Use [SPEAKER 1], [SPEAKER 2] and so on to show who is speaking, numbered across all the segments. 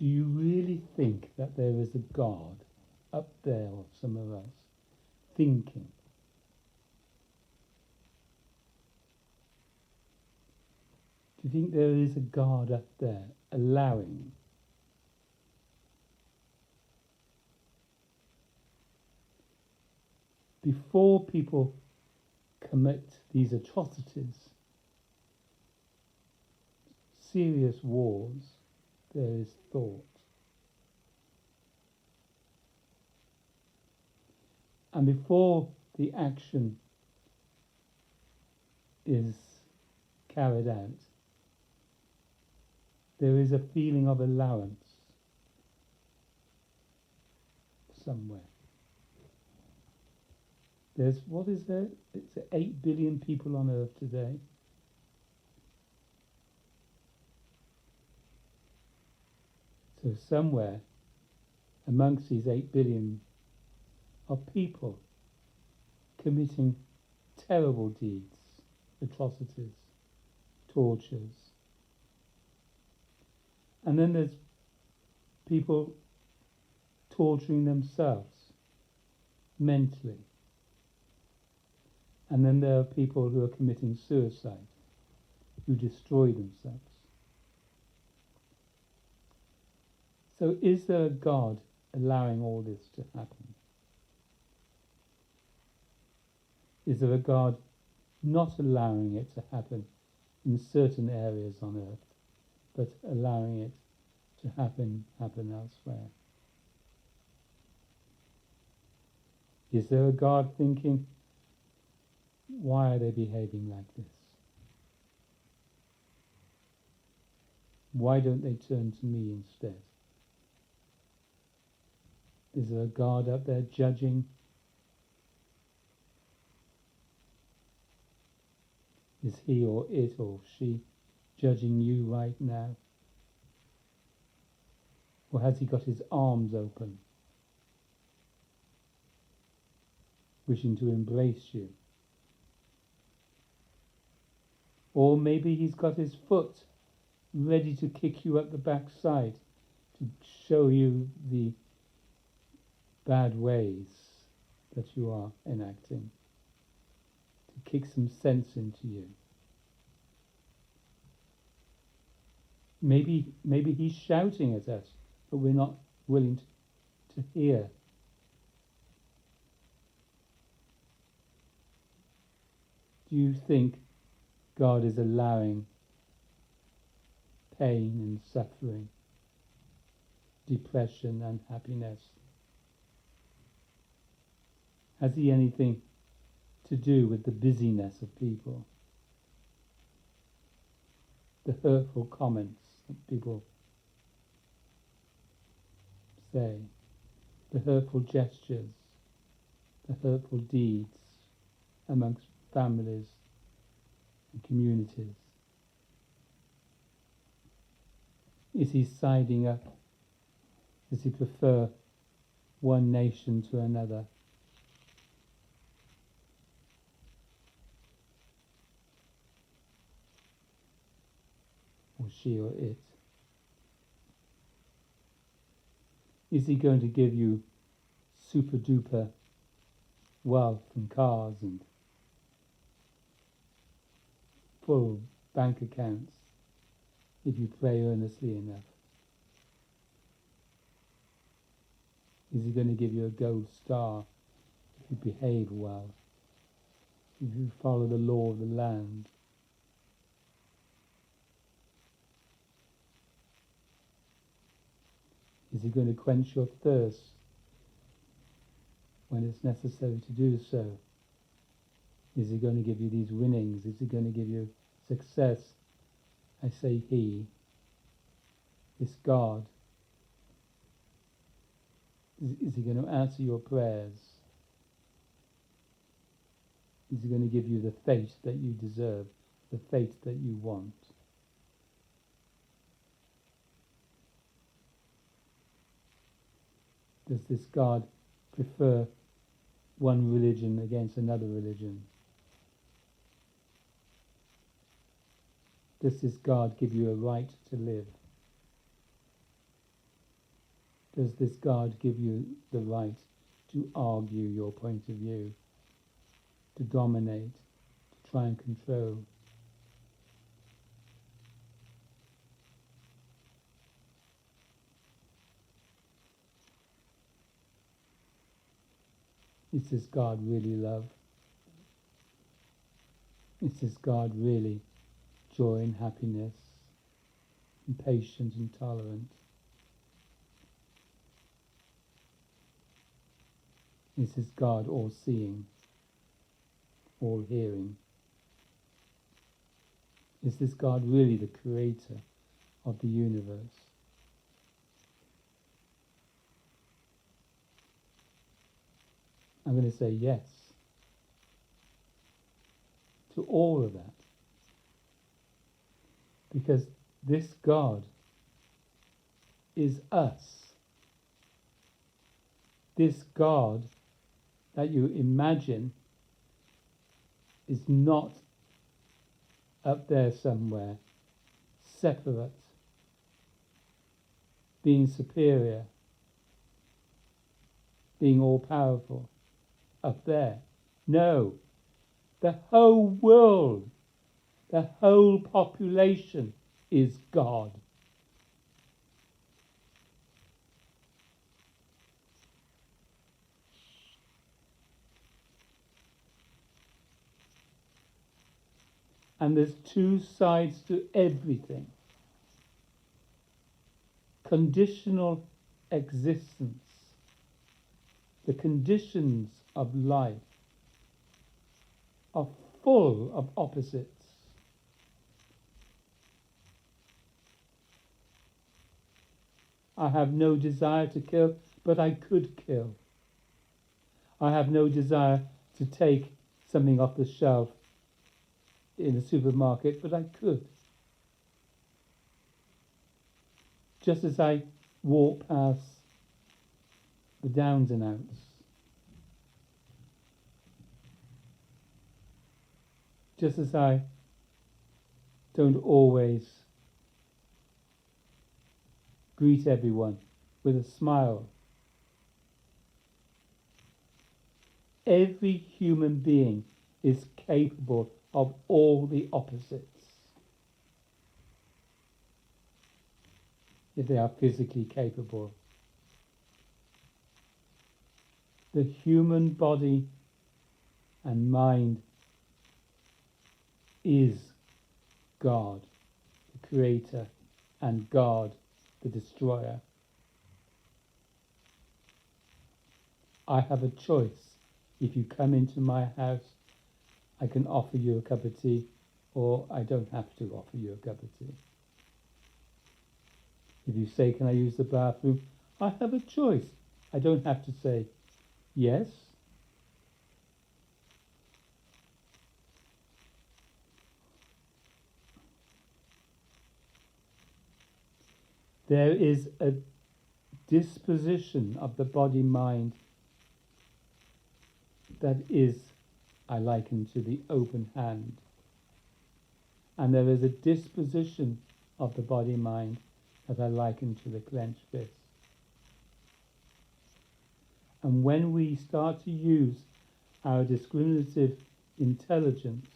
[SPEAKER 1] Do you really think that there is a God up there or somewhere else thinking? Do you think there is a God up there allowing? Before people commit these atrocities, serious wars, there is thought. And before the action is carried out, there is a feeling of allowance somewhere. There's, what is there? It's 8 billion people on Earth today. So somewhere amongst these 8 billion are people committing terrible deeds, atrocities, tortures. And then there's people torturing themselves mentally. And then there are people who are committing suicide, who destroy themselves. So is there a God allowing all this to happen? Is there a God not allowing it to happen in certain areas on earth, but allowing it to happen elsewhere? Is there a God thinking, why are they behaving like this? Why don't they turn to me instead? Is there a God up there judging? Is he or it or she judging you right now? Or has he got his arms open, wishing to embrace you? Or maybe he's got his foot ready to kick you up the backside to show you the bad ways that you are enacting, to kick some sense into you. Maybe he's shouting at us, but we're not willing to hear. Do you think God is allowing pain and suffering, depression and happiness? Has he anything to do with the busyness of people? The hurtful comments that people say, the hurtful gestures, the hurtful deeds amongst families and communities? Is he siding up? Does he prefer one nation to another? Or she or it? Is he going to give you super duper wealth and cars and full bank accounts if you pray earnestly enough? Is he going to give you a gold star if you behave well, if you follow the law of the land? Is he going to quench your thirst when it's necessary to do so? Is he going to give you these winnings? Is he going to give you success? I say he, this God. Is he going to answer your prayers? Is he going to give you the fate that you deserve, the fate that you want? Does this God prefer one religion against another religion? Does this God give you a right to live? does this God give you the right to argue your point of view, to dominate, to try and control? Is this God really love? Is this God really joy and happiness, and patient and tolerant? Is this God all-seeing, all-hearing? Is this God really the creator of the universe? I'm going to say yes to all of that. Because this God is us. This God that you imagine is not up there somewhere, separate, being superior, being all-powerful, up there. No, the whole world, the whole population is God. And there's two sides to everything. Conditional existence, the conditions of life, are full of opposites. I have no desire to kill, but I could kill. I have no desire to take something off the shelf in a supermarket, but I could. Just as I walk past the downs and outs, just as I don't always greet everyone with a smile. Every human being is capable of all the opposites, if they are physically capable. The human body and mind is God, the creator, and God, the destroyer. I have a choice. If you come into my house, I can offer you a cup of tea, or I don't have to offer you a cup of tea. If you say, can I use the bathroom? I have a choice. I don't have to say yes. There is a disposition of the body-mind that is, I liken to the open hand. And there is a disposition of the body-mind that I liken to the clenched fist. And when we start to use our discriminative intelligence,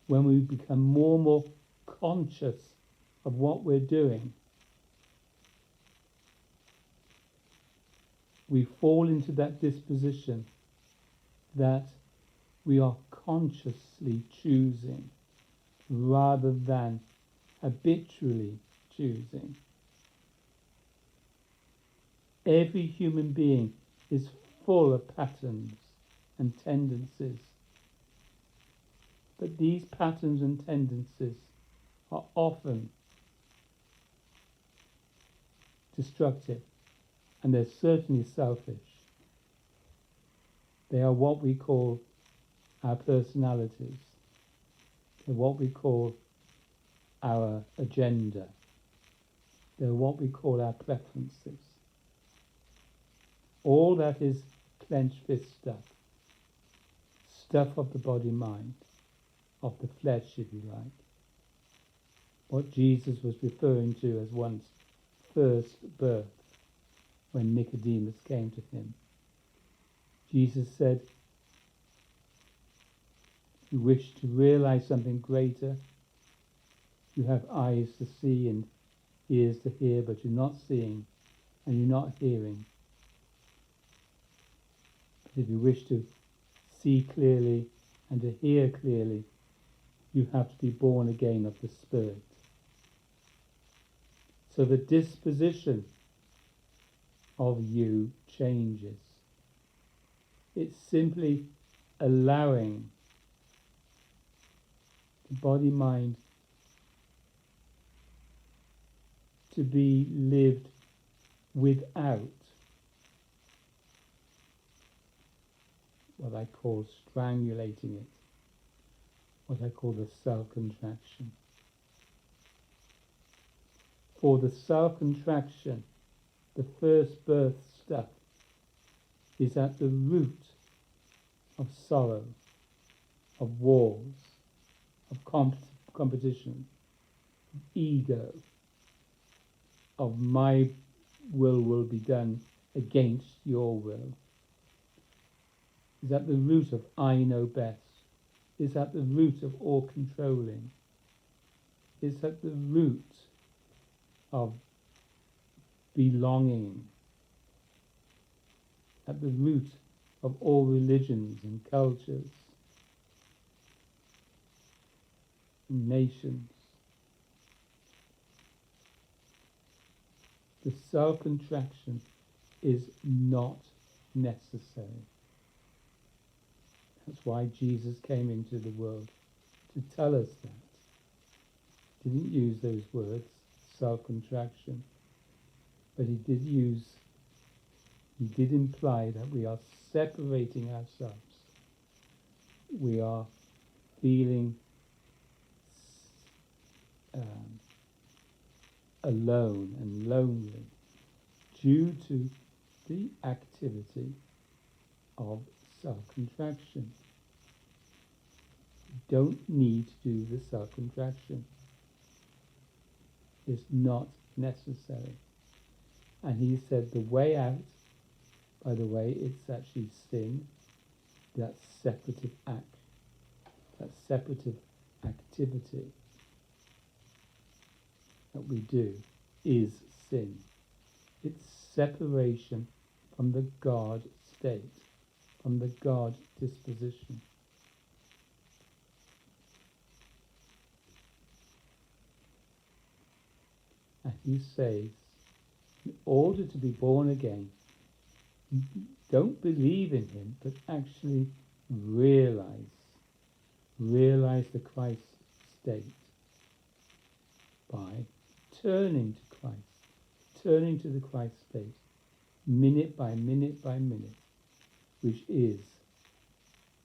[SPEAKER 1] when we become more and more conscious of what we're doing, we fall into that disposition that we are consciously choosing rather than habitually choosing. Every human being is full of patterns and tendencies. But these patterns and tendencies are often destructive, and they're certainly selfish. They are what we call our personalities. They're what we call our agenda. They're what we call our preferences. All that is clenched fist stuff. Stuff of the body-mind, of the flesh, if you like. What Jesus was referring to as once first birth when Nicodemus came to him. Jesus said, if you wish to realize something greater, you have eyes to see and ears to hear, but you're not seeing and you're not hearing. But if you wish to see clearly and to hear clearly, you have to be born again of the Spirit. So the disposition of you changes. It's simply allowing the body-mind to be lived without what I call strangulating it, what I call the self-contraction. For the self-contraction, the first birth stuff is at the root of sorrow, of wars, of competition, of ego, of my will be done against your will. Is at the root of I know best. Is at the root of all controlling. Is at the root of belonging, at the root of all religions and cultures, and nations. The self-contraction is not necessary. That's why Jesus came into the world, to tell us that. He didn't use those words, self-contraction, but he did imply that we are separating ourselves. We are feeling alone and lonely due to the activity of self-contraction. You don't need to do the self-contraction. It's not necessary. And he said the way out, by the way, it's actually sin, that separative act, that separative activity that we do is sin. It's separation from the God state, from the God disposition. And he says, in order to be born again, don't believe in him, but actually realize the Christ state by turning to Christ, turning to the Christ state, minute by minute by minute, which is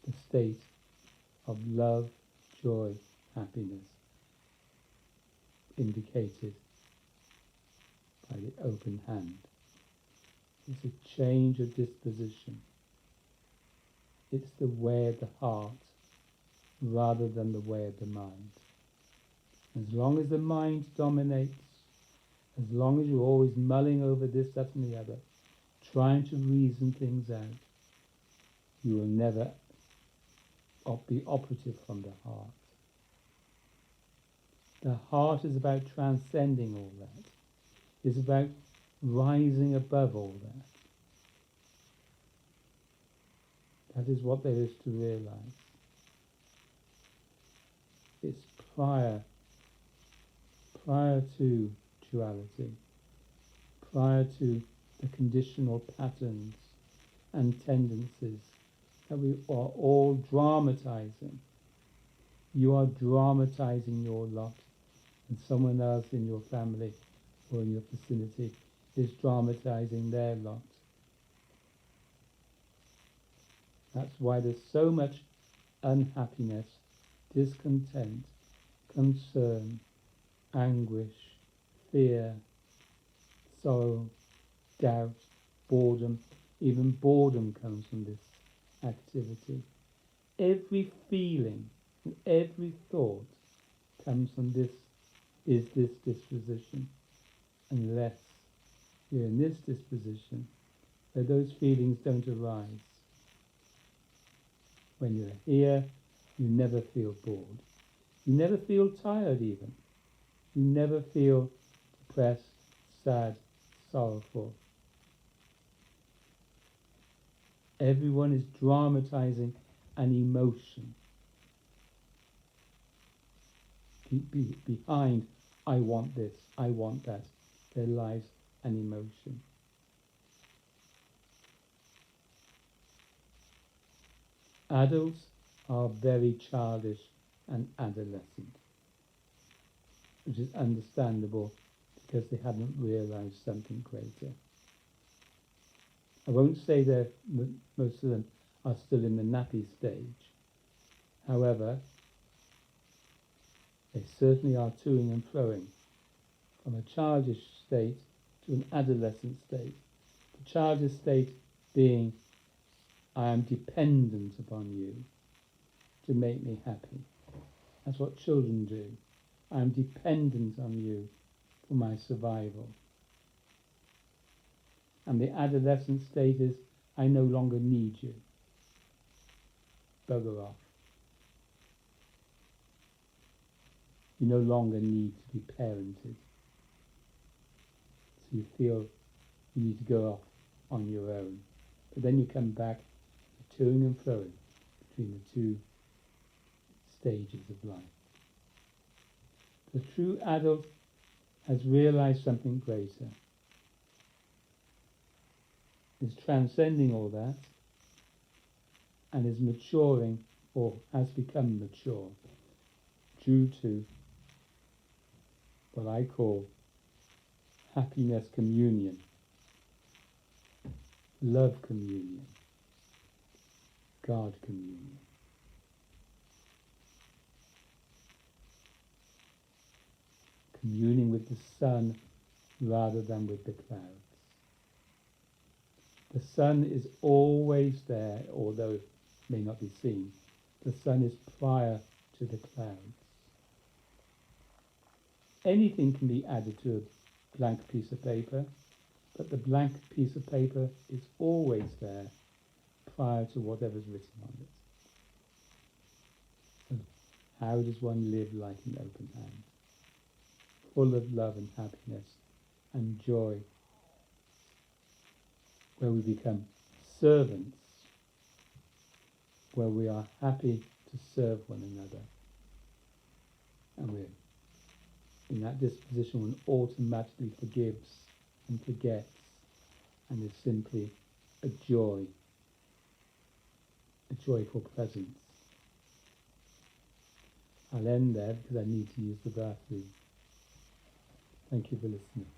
[SPEAKER 1] the state of love, joy, happiness, indicated by the open hand. It's a change of disposition. It's the way of the heart rather than the way of the mind. As long as the mind dominates, as long as you're always mulling over this, that and the other, trying to reason things out, you will never be operative from the heart. The heart is about transcending all that. It's about rising above all that. That is what there is to realize. It's prior to duality, prior to the conditional patterns and tendencies that we are all dramatizing. You are dramatizing your lot, and someone else in your family or in your vicinity is dramatizing their lot. That's why there's so much unhappiness, discontent, concern, anguish, fear, sorrow, doubt, boredom. Even boredom comes from this activity. Every feeling and every thought comes from this disposition, unless you're in this disposition, where those feelings don't arise. When you're here, you never feel bored. You never feel tired even. You never feel depressed, sad, sorrowful. Everyone is dramatizing an emotion. Behind, I want this, I want that, there lies an emotion. Adults are very childish and adolescent, which is understandable because they haven't realized something greater. I won't say that most of them are still in the nappy stage. However, they certainly are toing and froing from a childish state to an adolescent state. The childish state being, I am dependent upon you to make me happy. That's what children do. I am dependent on you for my survival. And the adolescent state is, I no longer need you. Bugger off. You no longer need to be parented. So you feel you need to go off on your own. But then you come back to toing and froing between the two stages of life. The true adult has realized something greater, is transcending all that, and is maturing or has become mature due to what I call happiness communion, love communion, God communion. Communing with the sun rather than with the clouds. The sun is always there, although it may not be seen. The sun is prior to the clouds. Anything can be added to a blank piece of paper, but the blank piece of paper is always there prior to whatever's written on it. So how does one live like an open hand? Full of love and happiness and joy, where we become servants, where we are happy to serve one another. And we're in that disposition, one automatically forgives and forgets and is simply a joy, a joyful presence. I'll end there because I need to use the bathroom. Thank you for listening.